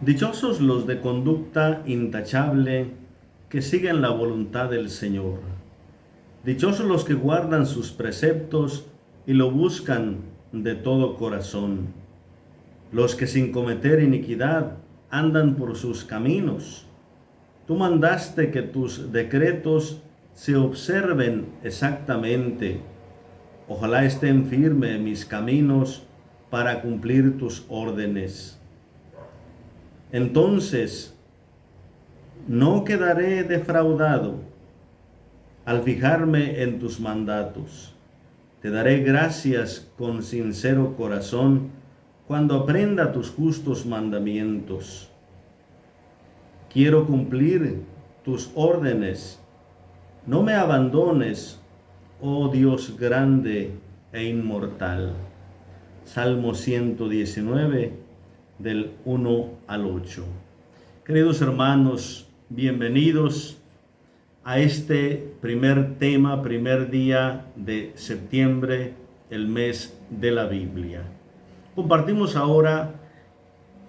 Dichosos los de conducta intachable que siguen la voluntad del Señor. Dichosos los que guardan sus preceptos y lo buscan de todo corazón. Los que sin cometer iniquidad andan por sus caminos. Tú mandaste que tus decretos se observen exactamente. Ojalá estén firmes mis caminos para cumplir tus órdenes. Entonces, no quedaré defraudado al fijarme en tus mandatos. Te daré gracias con sincero corazón cuando aprenda tus justos mandamientos. Quiero cumplir tus órdenes. No me abandones, oh Dios grande e inmortal. Salmo 119, del 1 al 8. Queridos hermanos, bienvenidos a este primer tema, primer día de septiembre, el mes de la Biblia. Compartimos ahora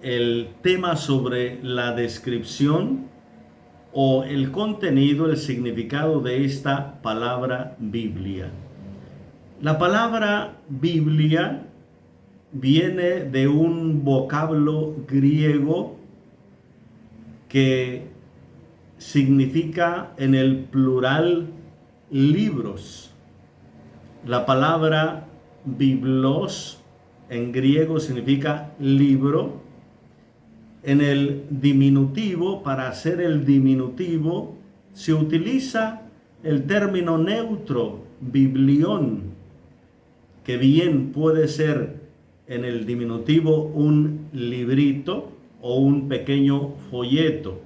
el tema sobre la descripción o el contenido, el significado de esta palabra Biblia. La palabra Biblia viene de un vocablo griego que significa en el plural libros. La palabra biblos en griego significa libro. En el diminutivo, para hacer el diminutivo, se utiliza el término neutro, biblión, que bien puede ser en el diminutivo un librito o un pequeño folleto.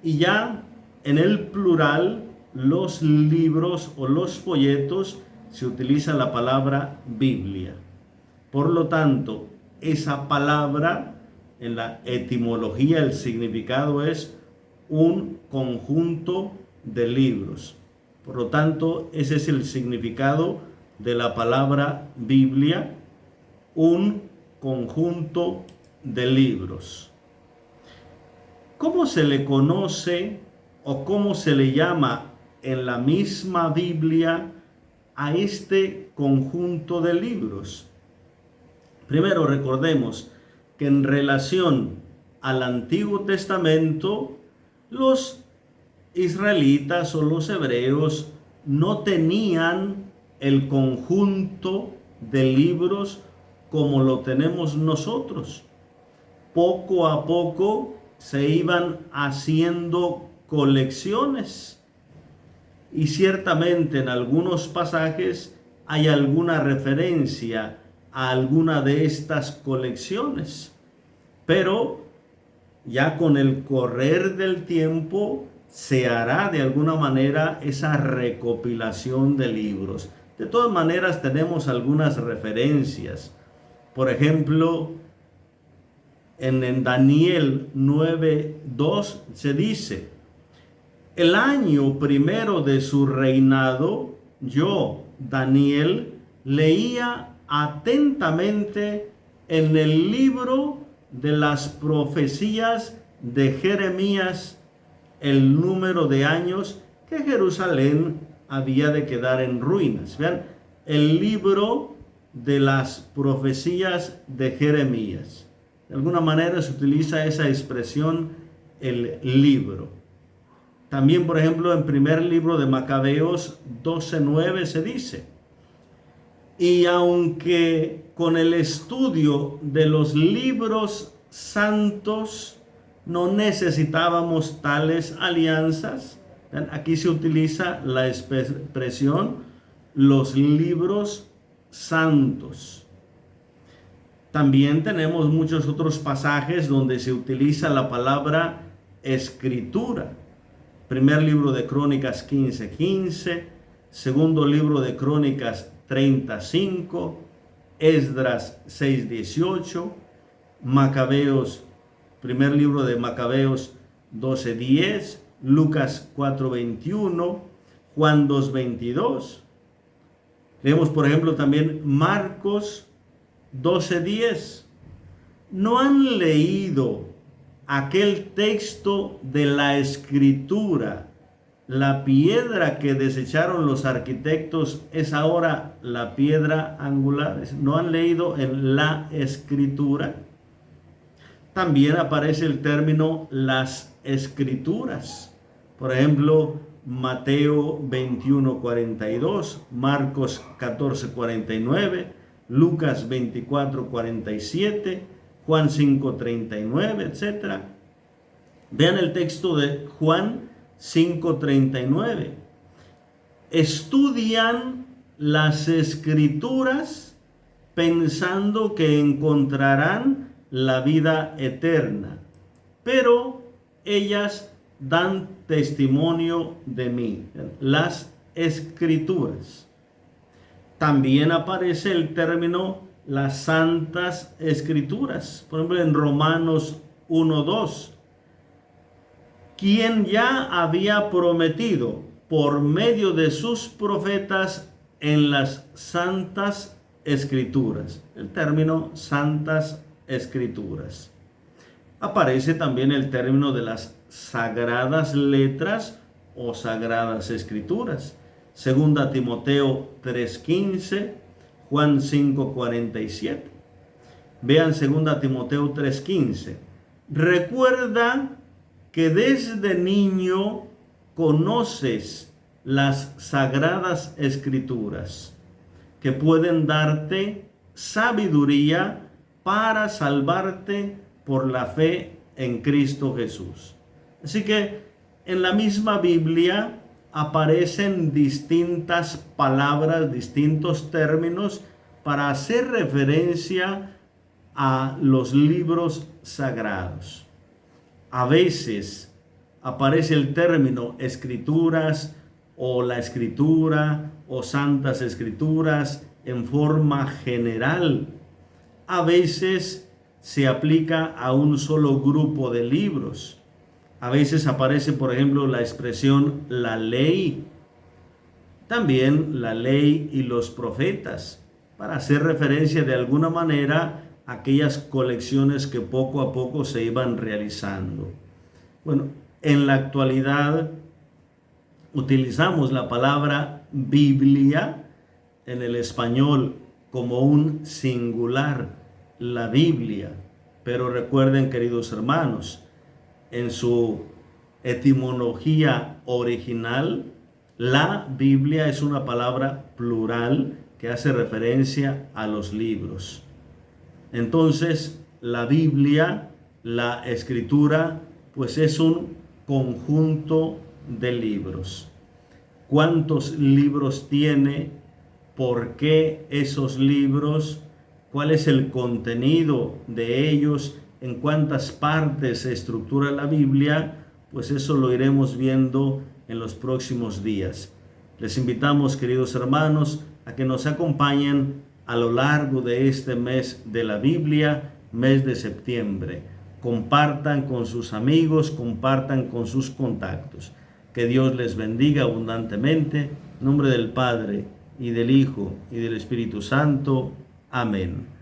Y ya en el plural, los libros o los folletos, se utiliza la palabra Biblia. Por lo tanto, esa palabra en la etimología, el significado es un conjunto de libros. Por lo tanto, ese es el significado de la palabra Biblia, un conjunto de libros. ¿Cómo se le conoce o cómo se le llama en la misma Biblia a este conjunto de libros? Primero recordemos que en relación al Antiguo Testamento, los israelitas o los hebreos no tenían el conjunto de libros como lo tenemos nosotros. Poco a poco se iban haciendo colecciones y ciertamente en algunos pasajes hay alguna referencia a alguna de estas colecciones, pero ya con el correr del tiempo se hará de alguna manera esa recopilación de libros. De todas maneras tenemos algunas referencias. Por ejemplo, en Daniel 9:2 se dice: el año primero de su reinado, yo, Daniel, leía atentamente en el libro de las profecías de Jeremías el número de años que Jerusalén había de quedar en ruinas. Vean, el libro de las profecías de Jeremías. De alguna manera se utiliza esa expresión, el libro. También, por ejemplo, en primer libro de Macabeos 12:9 se dice: y aunque con el estudio de los libros santos no necesitábamos tales alianzas, aquí se utiliza la expresión los libros santos. También tenemos muchos otros pasajes donde se utiliza la palabra escritura. Primer libro de Crónicas 15:15, segundo libro de Crónicas 35, Esdras 6:18, Macabeos, primer libro de Macabeos 12:10, Lucas 4:21, Juan 2:22. Leemos, por ejemplo, también Marcos 12:10. ¿No han leído aquel texto de la Escritura, la piedra que desecharon los arquitectos, es ahora la piedra angular. ¿No han leído en la Escritura? También aparece el término las Escrituras. Por ejemplo, Mateo 21:42, Marcos 14:49, Lucas 24:47, Juan 5:39, etc. Vean el texto de Juan 5:39. Estudian las Escrituras pensando que encontrarán la vida eterna, pero ellas dan testimonio de mí. Las Escrituras. También aparece el término las Santas Escrituras. Por ejemplo, en Romanos 1:2. Quien ya había prometido por medio de sus profetas en las Santas Escrituras. El término Santas Escrituras. Aparece también el término de las Sagradas Letras o Sagradas Escrituras. Segunda Timoteo 3:15, Juan 5:47. Vean segunda Timoteo 3:15. Recuerda que desde niño conoces las Sagradas Escrituras, que pueden darte sabiduría para salvarte por la fe en Cristo Jesús. Así que en la misma Biblia aparecen distintas palabras, distintos términos para hacer referencia a los libros sagrados. A veces aparece el término escrituras o la escritura o santas escrituras en forma general. A veces se aplica a un solo grupo de libros. A veces aparece, por ejemplo, la expresión la ley. También la ley y los profetas, para hacer referencia de alguna manera a aquellas colecciones que poco a poco se iban realizando. Bueno, en la actualidad utilizamos la palabra Biblia en el español como un singular, la Biblia. Pero recuerden, queridos hermanos, en su etimología original, la Biblia es una palabra plural que hace referencia a los libros. Entonces, la Biblia, la Escritura, pues es un conjunto de libros. ¿Cuántos libros tiene? ¿Por qué esos libros? ¿Cuál es el contenido de ellos? ¿En cuántas partes se estructura la Biblia? Pues eso lo iremos viendo en los próximos días. Les invitamos, queridos hermanos, a que nos acompañen a lo largo de este mes de la Biblia, mes de septiembre. Compartan con sus amigos, compartan con sus contactos. Que Dios les bendiga abundantemente. En nombre del Padre, y del Hijo, y del Espíritu Santo. Amén.